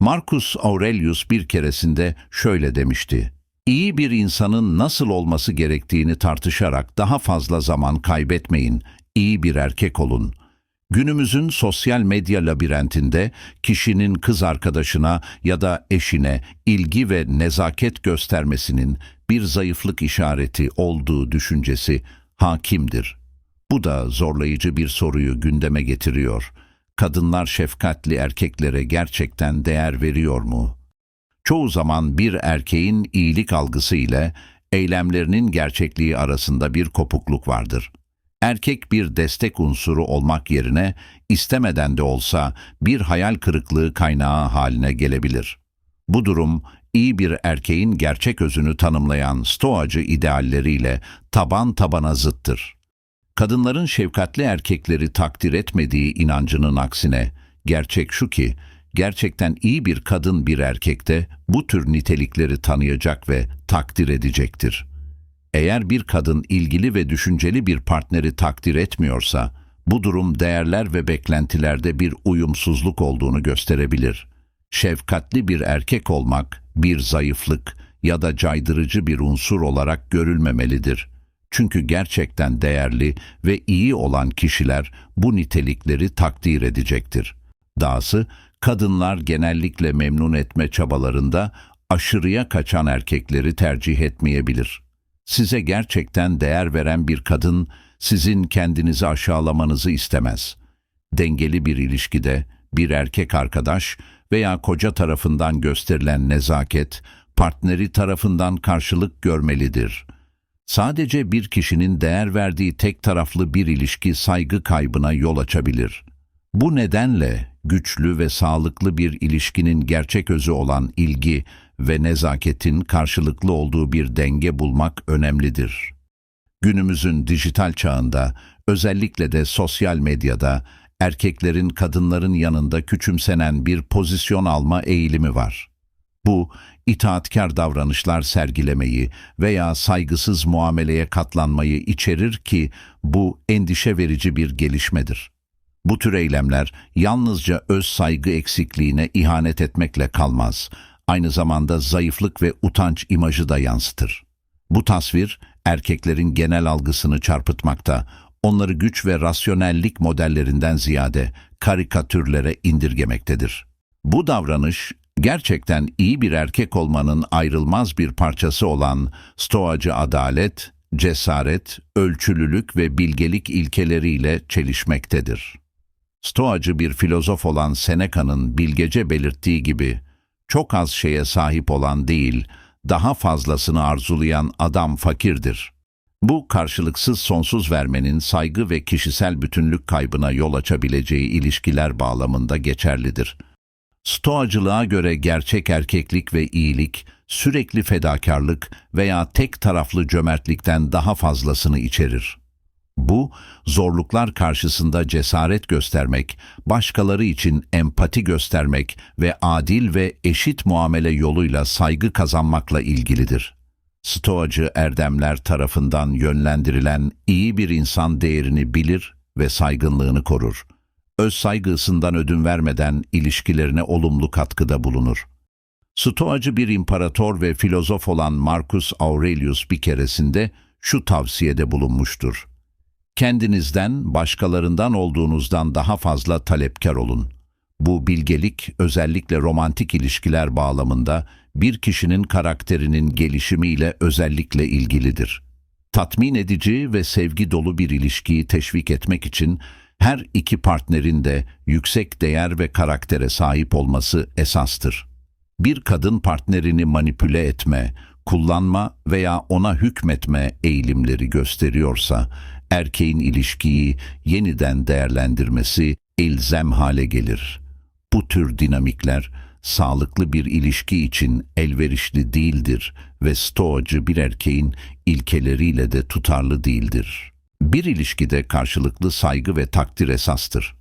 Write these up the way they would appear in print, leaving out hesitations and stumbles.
Marcus Aurelius bir keresinde şöyle demişti: "İyi bir insanın nasıl olması gerektiğini tartışarak daha fazla zaman kaybetmeyin, iyi bir erkek olun." Günümüzün sosyal medya labirentinde kişinin kız arkadaşına ya da eşine ilgi ve nezaket göstermesinin bir zayıflık işareti olduğu düşüncesi hakimdir. Bu da zorlayıcı bir soruyu gündeme getiriyor: kadınlar şefkatli erkeklere gerçekten değer veriyor mu? Çoğu zaman bir erkeğin iyilik algısı ile eylemlerinin gerçekliği arasında bir kopukluk vardır. Erkek bir destek unsuru olmak yerine istemeden de olsa bir hayal kırıklığı kaynağı haline gelebilir. Bu durum, iyi bir erkeğin gerçek özünü tanımlayan stoacı idealleriyle taban tabana zıttır. Kadınların şefkatli erkekleri takdir etmediği inancının aksine, gerçek şu ki, gerçekten iyi bir kadın bir erkekte bu tür nitelikleri tanıyacak ve takdir edecektir. Eğer bir kadın ilgili ve düşünceli bir partneri takdir etmiyorsa, bu durum değerler ve beklentilerde bir uyumsuzluk olduğunu gösterebilir. Şefkatli bir erkek olmak, bir zayıflık ya da caydırıcı bir unsur olarak görülmemelidir. Çünkü gerçekten değerli ve iyi olan kişiler bu nitelikleri takdir edecektir. Dahası, kadınlar genellikle memnun etme çabalarında aşırıya kaçan erkekleri tercih etmeyebilir. Size gerçekten değer veren bir kadın, sizin kendinizi aşağılamanızı istemez. Dengeli bir ilişkide, bir erkek arkadaş veya koca tarafından gösterilen nezaket, partneri tarafından karşılık görmelidir. Sadece bir kişinin değer verdiği tek taraflı bir ilişki saygı kaybına yol açabilir. Bu nedenle güçlü ve sağlıklı bir ilişkinin gerçek özü olan ilgi ve nezaketin karşılıklı olduğu bir denge bulmak önemlidir. Günümüzün dijital çağında, özellikle de sosyal medyada, erkeklerin kadınların yanında küçümsenen bir pozisyon alma eğilimi var. Bu, itaatkar davranışlar sergilemeyi veya saygısız muameleye katlanmayı içerir ki bu endişe verici bir gelişmedir. Bu tür eylemler yalnızca öz saygı eksikliğine ihanet etmekle kalmaz, aynı zamanda zayıflık ve utanç imajı da yansıtır. Bu tasvir, erkeklerin genel algısını çarpıtmakta, onları güç ve rasyonellik modellerinden ziyade karikatürlere indirgemektedir. Bu davranış, gerçekten iyi bir erkek olmanın ayrılmaz bir parçası olan stoacı adalet, cesaret, ölçülülük ve bilgelik ilkeleriyle çelişmektedir. Stoacı bir filozof olan Seneca'nın bilgece belirttiği gibi, çok az şeye sahip olan değil, daha fazlasını arzulayan adam fakirdir. Bu karşılıksız sonsuz vermenin saygı ve kişisel bütünlük kaybına yol açabileceği ilişkiler bağlamında geçerlidir. Stoacılığa göre gerçek erkeklik ve iyilik, sürekli fedakarlık veya tek taraflı cömertlikten daha fazlasını içerir. Bu, zorluklar karşısında cesaret göstermek, başkaları için empati göstermek ve adil ve eşit muamele yoluyla saygı kazanmakla ilgilidir. Stoacı erdemler tarafından yönlendirilen iyi bir insan değerini bilir ve saygınlığını korur. Öz saygısından ödün vermeden ilişkilerine olumlu katkıda bulunur. Stoacı bir imparator ve filozof olan Marcus Aurelius bir keresinde şu tavsiyede bulunmuştur: "Kendinizden, başkalarından olduğunuzdan daha fazla talepkar olun." Bu bilgelik, özellikle romantik ilişkiler bağlamında bir kişinin karakterinin gelişimiyle özellikle ilgilidir. Tatmin edici ve sevgi dolu bir ilişkiyi teşvik etmek için her iki partnerin de yüksek değer ve karaktere sahip olması esastır. Bir kadın partnerini manipüle etme, kullanma veya ona hükmetme eğilimleri gösteriyorsa, erkeğin ilişkiyi yeniden değerlendirmesi elzem hale gelir. Bu tür dinamikler, sağlıklı bir ilişki için elverişli değildir ve stoacı bir erkeğin ilkeleriyle de tutarlı değildir. Bir ilişkide karşılıklı saygı ve takdir esastır.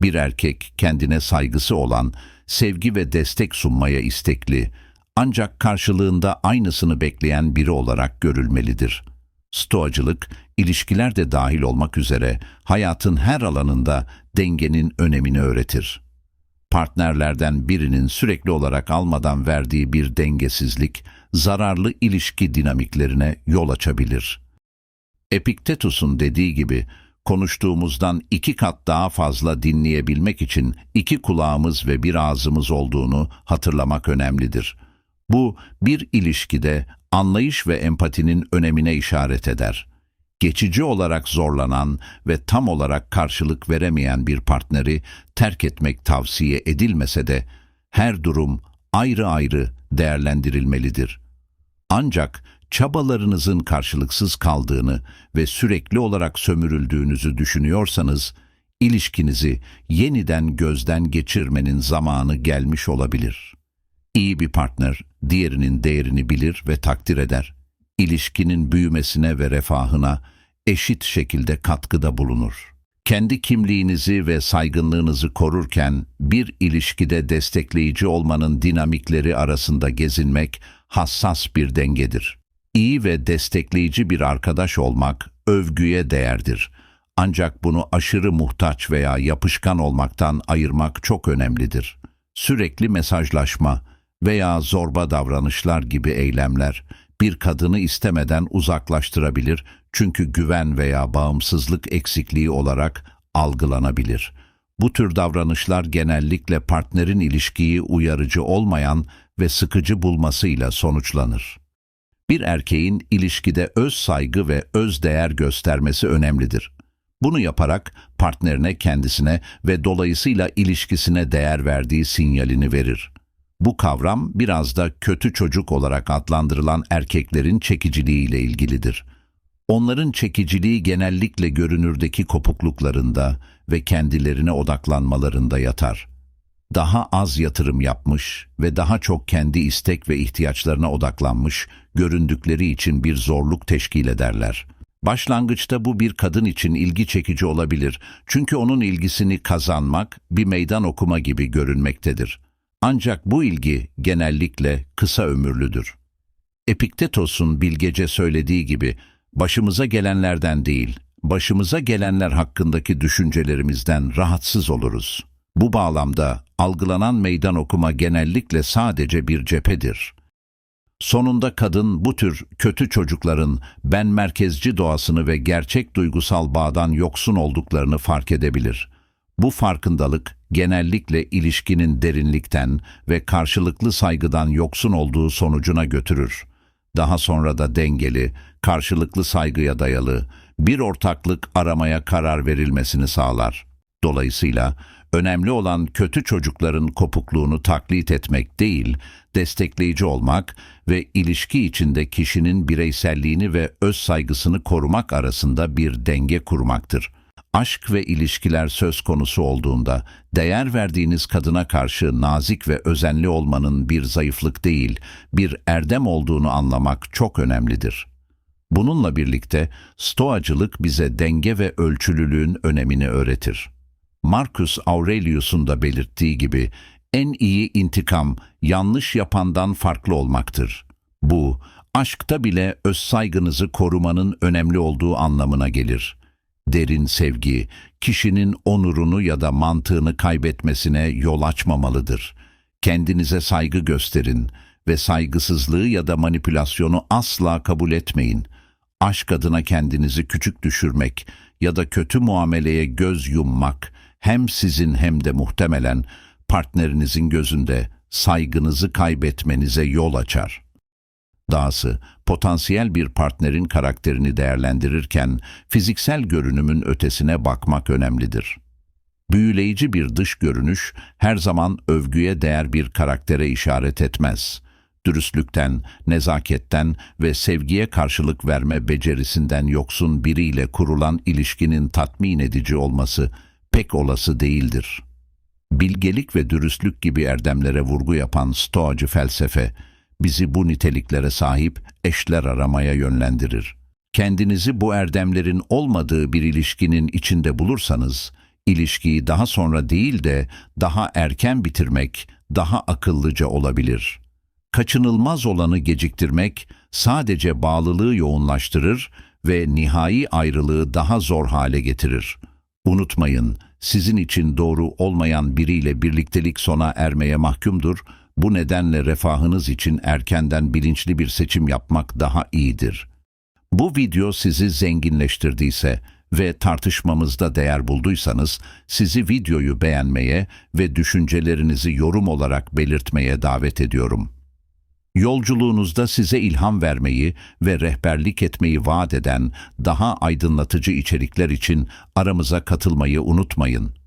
Bir erkek kendine saygısı olan, sevgi ve destek sunmaya istekli, ancak karşılığında aynısını bekleyen biri olarak görülmelidir. Stoacılık, ilişkiler de dahil olmak üzere hayatın her alanında dengenin önemini öğretir. Partnerlerden birinin sürekli olarak almadan verdiği bir dengesizlik, zararlı ilişki dinamiklerine yol açabilir. Epiktetus'un dediği gibi, konuştuğumuzdan 2 kat daha fazla dinleyebilmek için 2 kulağımız ve bir ağzımız olduğunu hatırlamak önemlidir. Bu, bir ilişkide anlayış ve empatinin önemine işaret eder. Geçici olarak zorlanan ve tam olarak karşılık veremeyen bir partneri terk etmek tavsiye edilmese de, her durum ayrı ayrı değerlendirilmelidir. Ancak çabalarınızın karşılıksız kaldığını ve sürekli olarak sömürüldüğünüzü düşünüyorsanız, ilişkinizi yeniden gözden geçirmenin zamanı gelmiş olabilir. İyi bir partner, diğerinin değerini bilir ve takdir eder. İlişkinin büyümesine ve refahına eşit şekilde katkıda bulunur. Kendi kimliğinizi ve saygınlığınızı korurken bir ilişkide destekleyici olmanın dinamikleri arasında gezinmek hassas bir dengedir. İyi ve destekleyici bir arkadaş olmak övgüye değerdir. Ancak bunu aşırı muhtaç veya yapışkan olmaktan ayırmak çok önemlidir. Sürekli mesajlaşma veya zorba davranışlar gibi eylemler bir kadını istemeden uzaklaştırabilir, çünkü güven veya bağımsızlık eksikliği olarak algılanabilir. Bu tür davranışlar genellikle partnerin ilişkiyi uyarıcı olmayan ve sıkıcı bulmasıyla sonuçlanır. Bir erkeğin ilişkide öz saygı ve öz değer göstermesi önemlidir. Bunu yaparak partnerine, kendisine ve dolayısıyla ilişkisine değer verdiği sinyalini verir. Bu kavram biraz da kötü çocuk olarak adlandırılan erkeklerin çekiciliğiyle ilgilidir. Onların çekiciliği genellikle görünürdeki kopukluklarında ve kendilerine odaklanmalarında yatar. Daha az yatırım yapmış ve daha çok kendi istek ve ihtiyaçlarına odaklanmış göründükleri için bir zorluk teşkil ederler. Başlangıçta bu bir kadın için ilgi çekici olabilir, çünkü onun ilgisini kazanmak bir meydan okuma gibi görünmektedir. Ancak bu ilgi genellikle kısa ömürlüdür. Epiktetos'un bilgece söylediği gibi, başımıza gelenlerden değil, başımıza gelenler hakkındaki düşüncelerimizden rahatsız oluruz. Bu bağlamda algılanan meydan okuma genellikle sadece bir cephedir. Sonunda kadın bu tür kötü çocukların ben merkezci doğasını ve gerçek duygusal bağdan yoksun olduklarını fark edebilir. Bu farkındalık genellikle ilişkinin derinlikten ve karşılıklı saygıdan yoksun olduğu sonucuna götürür. Daha sonra da dengeli, karşılıklı saygıya dayalı bir ortaklık aramaya karar verilmesini sağlar. Dolayısıyla önemli olan kötü çocukların kopukluğunu taklit etmek değil, destekleyici olmak ve ilişki içinde kişinin bireyselliğini ve öz saygısını korumak arasında bir denge kurmaktır. Aşk ve ilişkiler söz konusu olduğunda, değer verdiğiniz kadına karşı nazik ve özenli olmanın bir zayıflık değil, bir erdem olduğunu anlamak çok önemlidir. Bununla birlikte Stoacılık bize denge ve ölçülülüğün önemini öğretir. Marcus Aurelius'un da belirttiği gibi, en iyi intikam yanlış yapandan farklı olmaktır. Bu, aşkta bile öz saygınızı korumanın önemli olduğu anlamına gelir. Derin sevgi, kişinin onurunu ya da mantığını kaybetmesine yol açmamalıdır. Kendinize saygı gösterin ve saygısızlığı ya da manipülasyonu asla kabul etmeyin. Aşk adına kendinizi küçük düşürmek ya da kötü muameleye göz yummak, hem sizin hem de muhtemelen partnerinizin gözünde saygınızı kaybetmenize yol açar. Dahası, potansiyel bir partnerin karakterini değerlendirirken fiziksel görünümün ötesine bakmak önemlidir. Büyüleyici bir dış görünüş her zaman övgüye değer bir karaktere işaret etmez. Dürüstlükten, nezaketten ve sevgiye karşılık verme becerisinden yoksun biriyle kurulan ilişkinin tatmin edici olması pek olası değildir. Bilgelik ve dürüstlük gibi erdemlere vurgu yapan Stoacı felsefe, bizi bu niteliklere sahip eşler aramaya yönlendirir. Kendinizi bu erdemlerin olmadığı bir ilişkinin içinde bulursanız, ilişkiyi daha sonra değil de daha erken bitirmek daha akıllıca olabilir. Kaçınılmaz olanı geciktirmek sadece bağlılığı yoğunlaştırır ve nihai ayrılığı daha zor hale getirir. Unutmayın, sizin için doğru olmayan biriyle birliktelik sona ermeye mahkumdur. Bu nedenle refahınız için erkenden bilinçli bir seçim yapmak daha iyidir. Bu video sizi zenginleştirdiyse ve tartışmamızda değer bulduysanız, sizi videoyu beğenmeye ve düşüncelerinizi yorum olarak belirtmeye davet ediyorum. Yolculuğunuzda size ilham vermeyi ve rehberlik etmeyi vaat eden daha aydınlatıcı içerikler için aramıza katılmayı unutmayın.